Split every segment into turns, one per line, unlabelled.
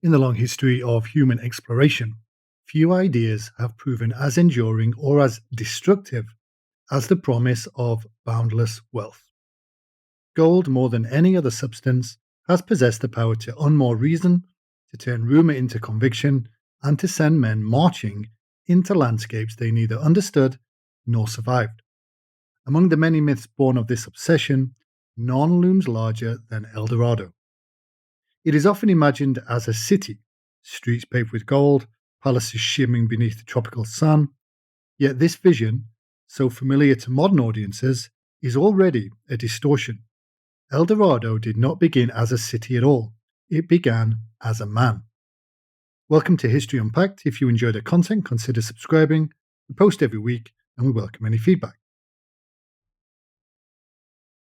In the long history of human exploration, few ideas have proven as enduring or as destructive as the promise of boundless wealth. Gold, more than any other substance, has possessed the power to unmoor reason, to turn rumour into conviction, and to send men marching into landscapes they neither understood nor survived. Among the many myths born of this obsession, none looms larger than El Dorado. It is often imagined as a city, streets paved with gold, palaces shimmering beneath the tropical sun. Yet this vision, so familiar to modern audiences, is already a distortion. El Dorado did not begin as a city at all. It began as a man. Welcome to History Unpacked. If you enjoy the content, consider subscribing. We post every week and we welcome any feedback.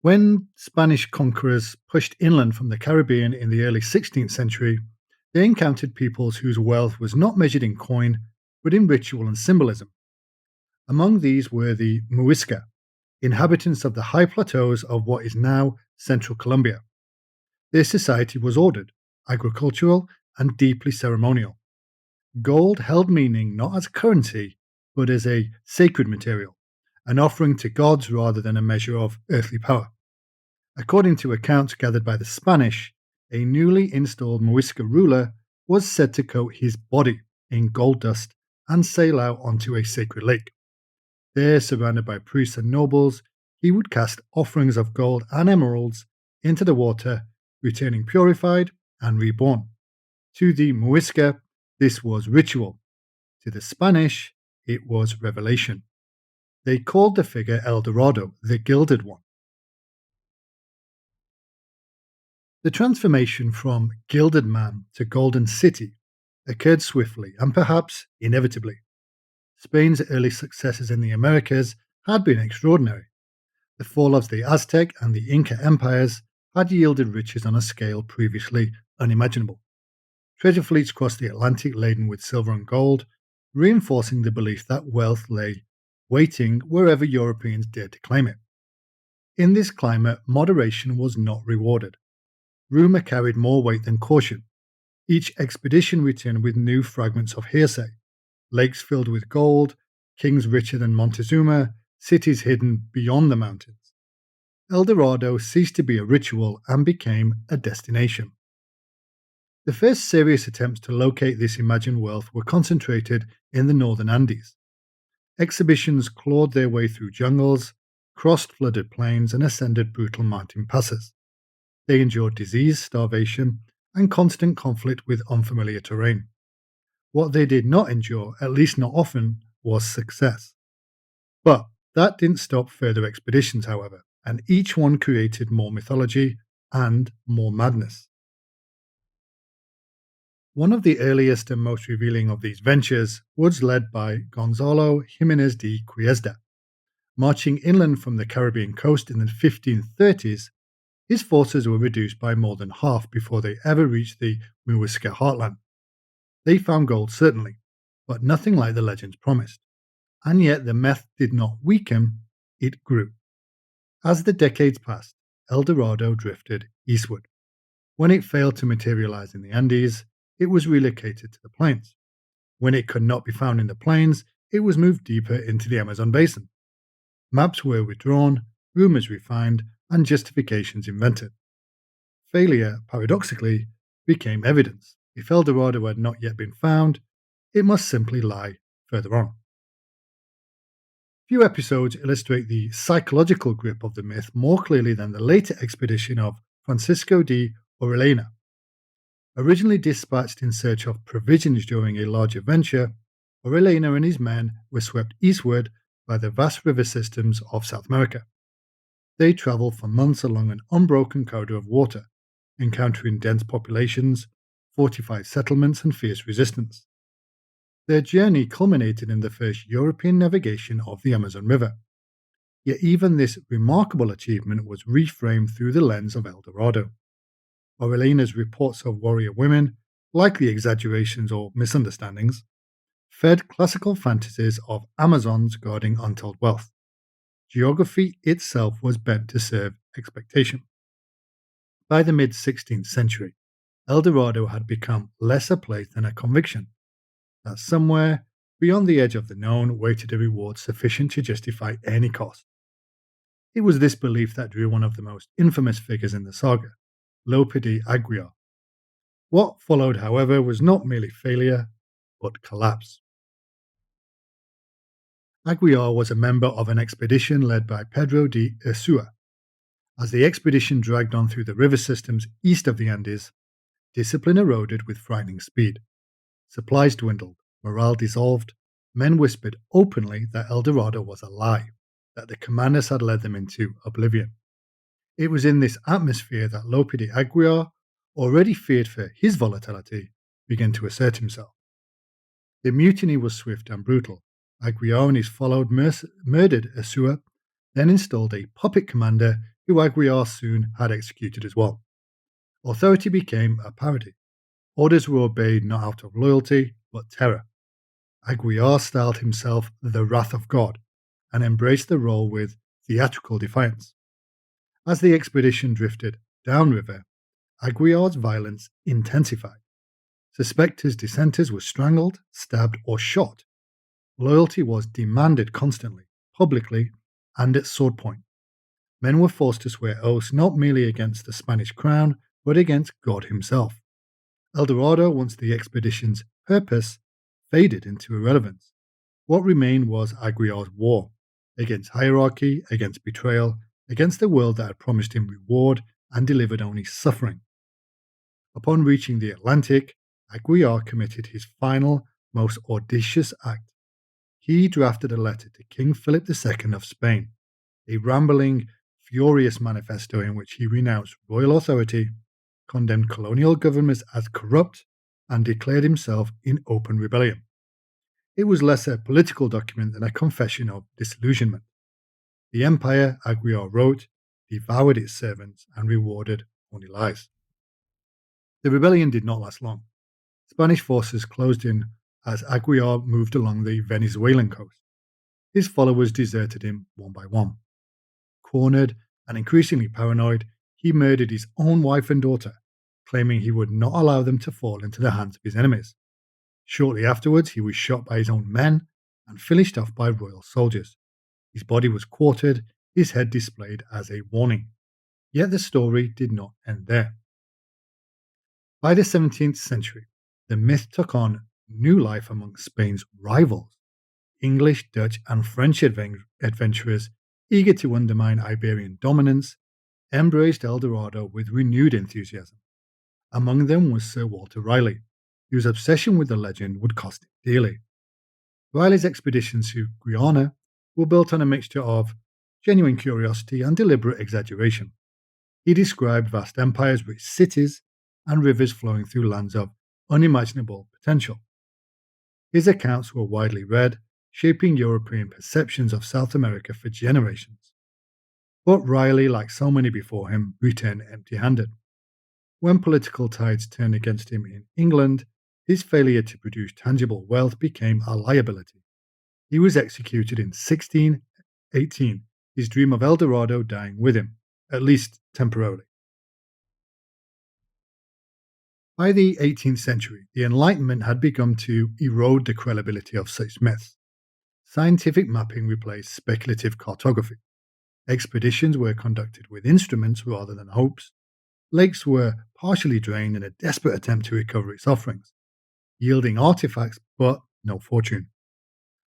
When Spanish conquerors pushed inland from the Caribbean in the early 16th century, they encountered peoples whose wealth was not measured in coin, but in ritual and symbolism. Among these were the Muisca, inhabitants of the high plateaus of what is now central Colombia. Their society was ordered, agricultural, and deeply ceremonial. Gold held meaning not as currency, but as a sacred material, an offering to gods rather than a measure of earthly power. According to accounts gathered by the Spanish, a newly installed Muisca ruler was said to coat his body in gold dust and sail out onto a sacred lake. There, surrounded by priests and nobles, he would cast offerings of gold and emeralds into the water, returning purified and reborn. To the Muisca, this was ritual. To the Spanish, it was revelation. They called the figure El Dorado, the Gilded One. The transformation from gilded man to golden city occurred swiftly and perhaps inevitably. Spain's early successes in the Americas had been extraordinary. The fall of the Aztec and the Inca empires had yielded riches on a scale previously unimaginable. Treasure fleets crossed the Atlantic laden with silver and gold, reinforcing the belief that wealth lay waiting wherever Europeans dared to claim it. In this climate, moderation was not rewarded. Rumour carried more weight than caution. Each expedition returned with new fragments of hearsay. Lakes filled with gold, kings richer than Montezuma, cities hidden beyond the mountains. El Dorado ceased to be a ritual and became a destination. The first serious attempts to locate this imagined wealth were concentrated in the northern Andes. Exhibitions clawed their way through jungles, crossed flooded plains, and ascended brutal mountain passes. They endured disease, starvation, and constant conflict with unfamiliar terrain. What they did not endure, at least not often, was success. But that didn't stop further expeditions, however, and each one created more mythology and more madness. One of the earliest and most revealing of these ventures was led by Gonzalo Jimenez de Quiesda. Marching inland from the Caribbean coast in the 1530s, his forces were reduced by more than half before they ever reached the Muisca heartland. They found gold, certainly, but nothing like the legends promised. And yet the myth did not weaken, it grew. As the decades passed, El Dorado drifted eastward. When it failed to materialize in the Andes, it was relocated to the plains. When it could not be found in the plains, it was moved deeper into the Amazon basin. Maps were withdrawn, rumors refined, and justifications invented. Failure, paradoxically, became evidence. If El Dorado had not yet been found, it must simply lie further on. Few episodes illustrate the psychological grip of the myth more clearly than the later expedition of Francisco de Orellana. Originally dispatched in search of provisions during a larger venture, Orellana and his men were swept eastward by the vast river systems of South America. They travelled for months along an unbroken corridor of water, encountering dense populations, fortified settlements, and fierce resistance. Their journey culminated in the first European navigation of the Amazon River. Yet even this remarkable achievement was reframed through the lens of El Dorado. Orellana's reports of warrior women, likely exaggerations or misunderstandings, fed classical fantasies of Amazons guarding untold wealth. Geography itself was bent to serve expectation. By the mid-16th century, El Dorado had become less a place than a conviction that somewhere beyond the edge of the known waited a reward sufficient to justify any cost. It was this belief that drew one of the most infamous figures in the saga, Lope de Aguilar. What followed, however, was not merely failure, but collapse. Aguilar was a member of an expedition led by Pedro de Ursua. As the expedition dragged on through the river systems east of the Andes, discipline eroded with frightening speed. Supplies dwindled, morale dissolved, men whispered openly that El Dorado was a lie, that the commanders had led them into oblivion. It was in this atmosphere that Lope de Aguilar, already feared for his volatility, began to assert himself. The mutiny was swift and brutal. Aguilar and his followers murdered Ursua, then installed a puppet commander who Aguilar soon had executed as well. Authority became a parody. Orders were obeyed not out of loyalty, but terror. Aguilar styled himself the Wrath of God and embraced the role with theatrical defiance. As the expedition drifted downriver, Aguilar's violence intensified. Suspected dissenters were strangled, stabbed, or shot. Loyalty was demanded constantly, publicly, and at sword point. Men were forced to swear oaths not merely against the Spanish crown, but against God himself. El Dorado, once the expedition's purpose, faded into irrelevance. What remained was Aguilar's war, against hierarchy, against betrayal, against the world that had promised him reward and delivered only suffering. Upon reaching the Atlantic, Aguilar committed his final, most audacious act. He drafted a letter to King Philip II of Spain, a rambling, furious manifesto in which he renounced royal authority, condemned colonial governments as corrupt, and declared himself in open rebellion. It was less a political document than a confession of disillusionment. The empire, Aguilar wrote, devoured its servants and rewarded only lies. The rebellion did not last long. Spanish forces closed in as Aguilar moved along the Venezuelan coast. His followers deserted him one by one. Cornered and increasingly paranoid, he murdered his own wife and daughter, claiming he would not allow them to fall into the hands of his enemies. Shortly afterwards, he was shot by his own men and finished off by royal soldiers. His body was quartered, his head displayed as a warning. Yet the story did not end there. By the 17th century, the myth took on new life among Spain's rivals. English, Dutch, and French adventurers, eager to undermine Iberian dominance, embraced El Dorado with renewed enthusiasm. Among them was Sir Walter Raleigh, whose obsession with the legend would cost him dearly. Raleigh's expeditions to Guyana were built on a mixture of genuine curiosity and deliberate exaggeration. He described vast empires with cities and rivers flowing through lands of unimaginable potential. His accounts were widely read, shaping European perceptions of South America for generations. But Raleigh, like so many before him, returned empty-handed. When political tides turned against him in England, his failure to produce tangible wealth became a liability. He was executed in 1618, his dream of El Dorado dying with him, at least temporarily. By the 18th century, the Enlightenment had begun to erode the credibility of such myths. Scientific mapping replaced speculative cartography. Expeditions were conducted with instruments rather than hopes. Lakes were partially drained in a desperate attempt to recover its offerings, yielding artifacts but no fortune.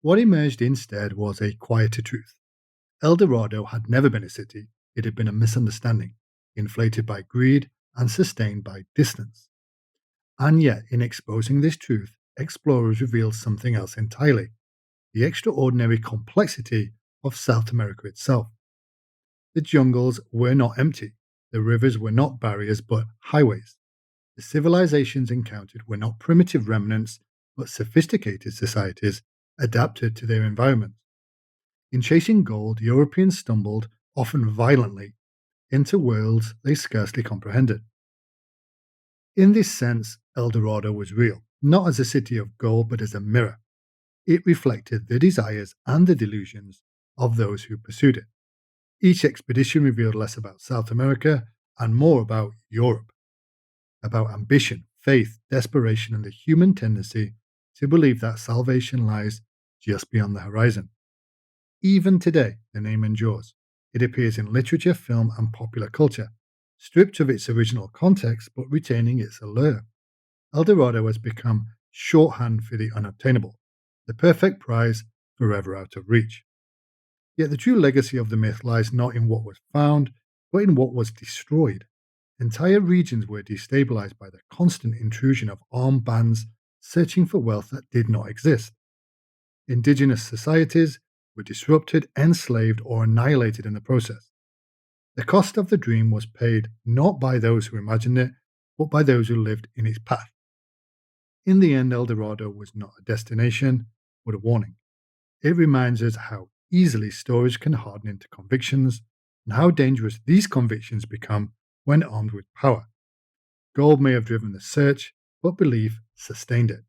What emerged instead was a quieter truth. El Dorado had never been a city, it had been a misunderstanding, inflated by greed and sustained by distance. And yet, in exposing this truth, explorers revealed something else entirely: the extraordinary complexity of South America itself. The jungles were not empty, the rivers were not barriers but highways. The civilizations encountered were not primitive remnants but sophisticated societies adapted to their environment. In chasing gold, Europeans stumbled, often violently, into worlds they scarcely comprehended. In this sense, El Dorado was real, not as a city of gold but as a mirror. It reflected the desires and the delusions of those who pursued it. Each expedition revealed less about South America and more about Europe. about ambition, faith, desperation, and the human tendency to believe that salvation lies just beyond the horizon. Even today, the name endures. It appears in literature, film, and popular culture, stripped of its original context but retaining its allure. El Dorado has become shorthand for the unobtainable, the perfect prize forever out of reach. Yet the true legacy of the myth lies not in what was found, but in what was destroyed. Entire regions were destabilized by the constant intrusion of armed bands searching for wealth that did not exist. Indigenous societies were disrupted, enslaved, or annihilated in the process. The cost of the dream was paid not by those who imagined it, but by those who lived in its path. In the end, El Dorado was not a destination, but a warning. It reminds us how easily stories can harden into convictions and how dangerous these convictions become when armed with power. Gold may have driven the search, but belief sustained it.